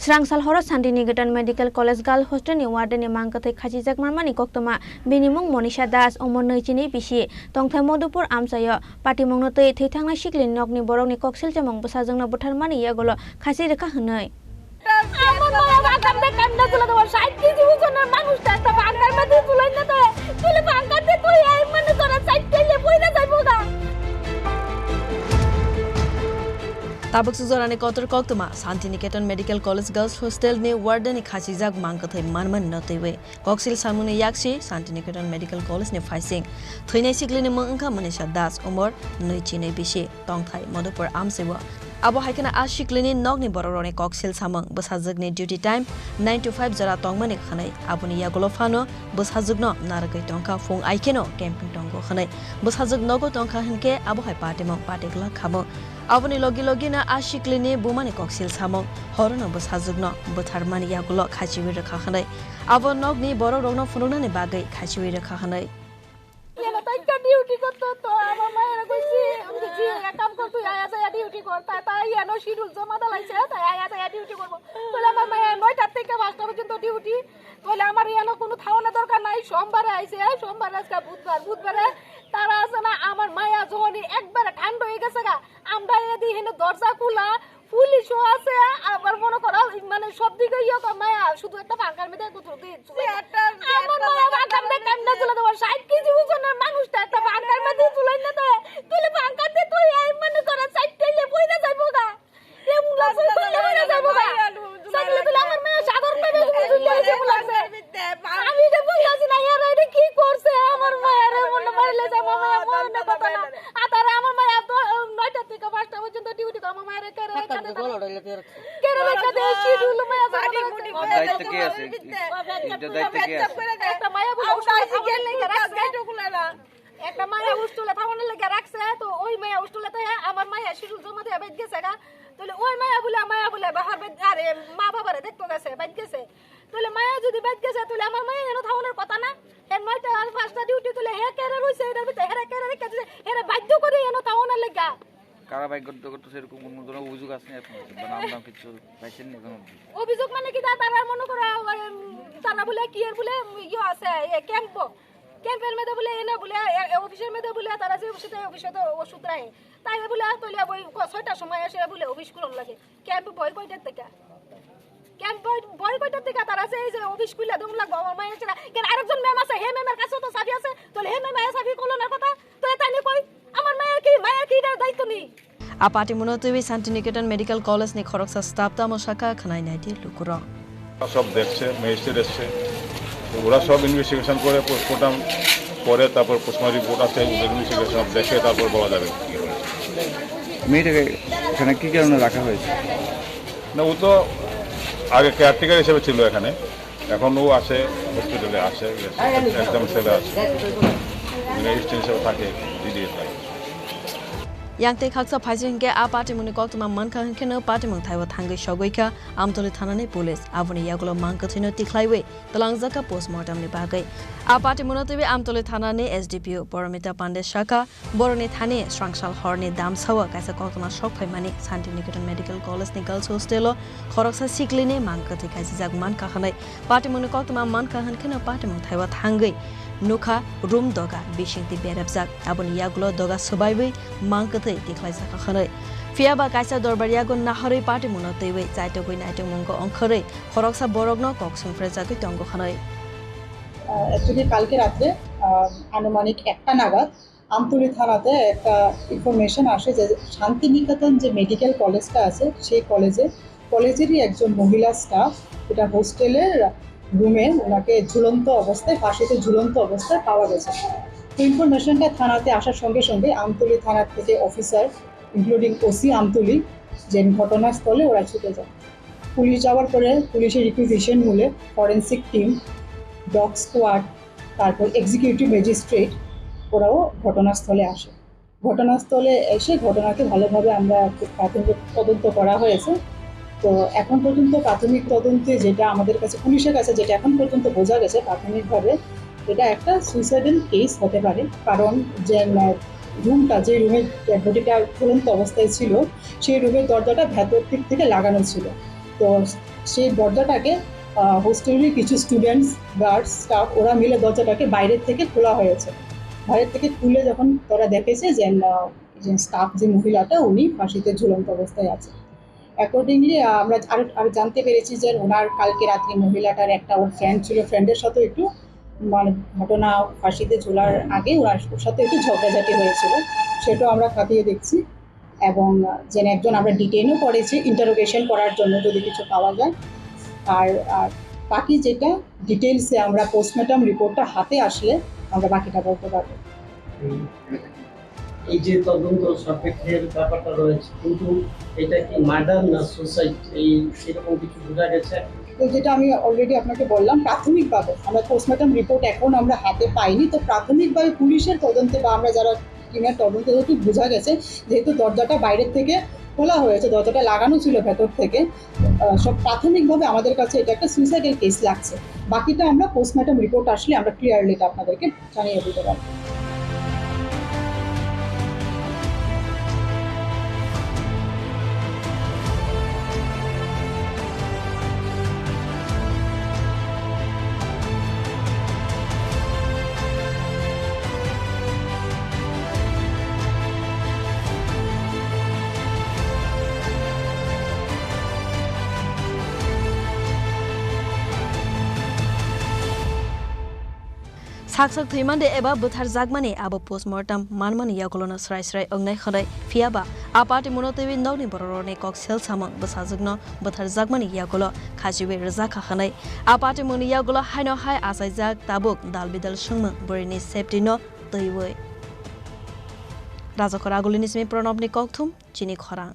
Srangsal Horo Santiniketan Medical College Girl Hostel ni Warden ni Mangkwthwi Khachijak Manmani Koktwma Bini Mung Manisha Umar Nwichinwi Bisi Tongthai Madhupur Amchaio Patimung Thwithangnai Siklini Nokni Bororok ni Koksilsamung Bwsajwkno Bwtharmani yagolo Khachijak Hanai Tabuk suzorane kotor Koktwma Santiniketan Medical College Girls Hostel ni Warden ni Khachijak Mankha Manmani no Twiwi Koksilsamung ni yakshi Santiniketan Medical College ni Faising Thwithangnai Siklini Mankha Manisha Umar Nwichinwi Bisi Tongthai Madhupur Amchaio Abo haikena Siklini Nokni Bororok ni Koksilsamung Bwsajwkno duty time 9 to 5 jara tongmani khanai aboni yagolo phano Bwsajwkno narakai tongkha phung aikeno camping tongo khanai Bwsajwkno go tongkha hinke abo hai Patimung patikla khamo Aboni logi na Siklini bumani Koksilsamung Horo no Bwsajwkno Bwtharmani yagolo Khachijak rakha khanai abo nokni Bororok no phununa ni bagai Khachijak rakha khanai duty করতে তো আমার মায়ের কইছি আমি যে কাম করতে আয়া যায় ডিউটি করতে তাই এনো শিডিউল জমা দালাইছে তাই আয়া যায় ডিউটি করব বলে আমার মায়ের 9টা থেকে 5টা পর্যন্ত ডিউটি বলে আমার এনো কোনো থাওনা দরকার নাই সোমবারে আইছে সোমবারে আজকে বুধবারে তারা আছে না আমার মায়া জনি একবারে ঠান্ডা হয়ে গেছে গা আমরা এদি হেন দরজা খোলা পুলিশও আছে আবার মনে করো মানে সব দিকে মায়া শুধু একটা পাঙ্কার মধ্যে কোথাও দিচ্ছে আমার মায়া পাঙ্কার মধ্যে কান্না চলে দেওয়ার 60 কেজি ওজনের মানুষটা একটা পাঙ্কার মধ্যে চুলাই না দেয় তুলে পাঙ্কার দিয়ে তুই এই মনে করো 60 টাইলে বইরা যাইবো গা এমন লাগছে তুলে বইরা যাইবো গা সাইকেলে তুলে আমার মায়া সাধারণভাবে চুলে এসে লাগছে আমি তো বুঝাছি না এর এটা কি করছে আমার মায়ের মনে মারলে যায় মায়া মনে কথা না আতারে আমার মায়া তো 9টা থেকে 5টা পর্যন্ত ডিউটি তো আমার মায়ের একটা মায়া উস্তুলে থামানো লেগে রাখছে তো ওই মায়া উস্তুলেতে আমার মায়া শিডিউল জমা দিয়ে বাইত গেছে গা তাহলে ওই মায়া বলে বাহার আরে মা বাবারে দেখতে গেছে বাইত গেছে তাহলে মায়া যদি বাইত গেছে তাহলে আমার মায়া এনে থামানোর কথা না এর 9টা আর 5টা ডিউটি তুলে হে কেরে রইছে এর ভিতরে হেরে কেরে রেখে দিছে এর বাধ্য করে এনে থামানোর লেগা কারা বাইক করতে সেরকম কোনো অভিযোগ আছে না নাম কিছু পাইছেন না কোনো অভিযোগ মানে কি তারা মনে করে তারা বলে কি এর বলে ইয়ে আছে ক্যাম্পের মধ্যে বলে এনে বলে অফিসের মধ্যে বলে তারা যে অফিসে তো ওষুধ রাখে তাই বলে তৈলে ওই 6টার সময় এসে বলে অফিস খুলন লাগে ক্যাম্প বয় কয়টার থেকে তারা এই যে অফিস খুলে দম লাগবে আমার মায়ের ছেলে কেন আরেকজন ম্যাম আছে হে ম্যামের কাছে তো চাবি আছে তাহলে হে ম্যাম চাবি কলনের কথা তো তাই নি কই আমার মায়ের কি এটার দায়িত্ব নেই Patimung Twiwi Santiniketan Medical College ni Khorang staff ta moshaka khanai nai di lukuro সব দেখছে ম্যাজিস্ট্রেট এসছে ওরা সব ইনভেস্টিগেশন করে পোস্টমর্টম করে তারপর পোস্টমর্টম রিপোর্ট আছে ইনভেস্টিগেশন দেখে তারপর বলা যাবে মেয়েটাকে এখানে কি কারণে রাখা হয়েছে না ও তো আগে কেয়ারটেকার হিসেবে ছিল এখানে এখন ও আছে হসপিটালে আছে একদম সেলে আছে রেজিস্ট্রেশন হিসেবে থাকে ডিডিএস থাকে Yang te khaksa phajing ke Patimung ni Koktwma Mankha hinkeno Patimung thaiwa thangai shogoika amtoli thanani police aboni yagolo Mangkwthwi no tikhlaiwe talangjaka postmortem ni bagai Patimung Twiwi amtoli thanani SDPO Boromita Pande Shaka Boroni Thani Srangsal Horni Damsawa kaisa Koktwma shokphaimani Santiniketan Medical College ni Girls Hostel Khorang Siklini Mangkwthwi Khachijak Mankha khanai Patimung ni Koktwma Mankha hinkeno Patimung thaiwa thangai Nukha room doga bisingti berabjak aboni yaglo doga subaiwi Mangkwthwi tikhlaijaka khanai Fiaba kaisa dorbaryago nahari Patimung Twiwi chaitogoi naitongmungko ongkhorei Khoroksa Bororokno Koksilsamung tongo khanai actually কালকে রাতে আনুমানিক 1টা নাগাদ আমতলী থানাতে একটা information আসে যে শান্তিনিকেতন যে medical কলেজটা আছে সেই কলেজেরই একজন মহিলা স্টাফ এটা হোস্টেলের রুমে ওনাকে ঝুলন্ত অবস্থায় ফাঁসিতে ঝুলন্ত অবস্থায় পাওয়া গেছে তো ইনফরমেশনটা থানাতে আসার সঙ্গে সঙ্গে আমতলী থানার থেকে অফিসার ইনক্লুডিং ওসি আমতলী যে ঘটনাস্থলে ওরা ছুটে যায় পুলিশ যাওয়ার পরে পুলিশের রিকুইজিশন মূলে ফরেন্সিক টিম ডগ স্কোয়াড তারপর এক্সিকিউটিভ ম্যাজিস্ট্রেট ওরাও ঘটনাস্থলে আসে ঘটনাস্থলে এসে ঘটনাকে ভালোভাবে আমরা প্রাথমিক তদন্ত করা হয়েছে তো এখন পর্যন্ত প্রাথমিক তদন্তে যেটা আমাদের কাছে পুলিশের কাছে যেটা এখন পর্যন্ত বোঝা গেছে প্রাথমিকভাবে এটা একটা সুইসাইডাল কেস হতে পারে কারণ যে রুমটা যে রুমের বডিটা ঝুলন্ত অবস্থায় ছিল সেই রুমের দরজাটা ভেতর দিক থেকে লাগানো ছিল তো সেই দরজাটাকে হোস্টেলের কিছু স্টুডেন্টস গার্ডস স্টাফ ওরা মিলে দরজাটাকে বাইরের থেকে খোলা হয়েছে। বাইরের থেকে খুলে যখন তারা দেখেছে যে স্টাফ যে মহিলাটা উনি ফাঁসিতে ঝুলন্ত অবস্থায় আছে। অ্যাকর্ডিংলি আমরা আর জানতে পেরেছি যে ওনার কালকে রাত্রে মহিলাটার একটা ওর ফ্রেন্ড ছিল, ফ্রেন্ডের সাথে একটু মানে ঘটনা ফাঁসিতে ঝোলার আগে ওর সাথে একটু ঝগড়াঝাটি হয়েছিল, সেটাও আমরা খতিয়ে দেখছি। এবং যে একজন আমরা ডিটেইনও করেছি ইন্টারোগেশন করার জন্য যদি কিছু পাওয়া যায়। আর বাকি যেটা ডিটেলসে আমরা পোস্টমর্টম রিপোর্টটা হাতে আসলে আমরা বাকিটা বলতে পারবো। এই যে তদন্ত সাপেক্ষের ব্যাপারটা রয়েছে, কিন্তু এটা কি মার্ডার না সুসাইড এই সেরকম কিছু বোঝা গেছে? তো যেটা আমি অলরেডি আপনাকে বললাম, প্রাথমিকভাবে আমরা পোস্টমর্টম রিপোর্ট এখন আমরা হাতে পাইনি, তো প্রাথমিকভাবে পুলিশের তদন্তে বা আমরা যারা টিমের তদন্তে যতটুকু বোঝা গেছে, যেহেতু দরজাটা বাইরের থেকে খোলা হয়েছে, দরজাটা লাগানো ছিল ভেতর থেকে, সব প্রাথমিকভাবে আমাদের কাছে এটা একটা সুইসাইডের কেস লাগছে। বাকিটা আমরা পোস্টমর্টম রিপোর্ট আসলে আমরা ক্লিয়ারলি আপনাদেরকে জানিয়ে দিতে পারবো। Saksak Thwimande eba Bwtharmani abo postmortem Manmani yakolona srai ongnai khodai fiaba apati munotewi Nokni Bororok Koksilsamung Bwsajwkno Bwtharmani yakolo Khachijak rejaka khanai apati muni yakolo haino hai asaijak tabuk dalbidal sungmung Bwrini safety no Twiwi Rajakora Gulinismi Pranobni Koktum Chini Khorang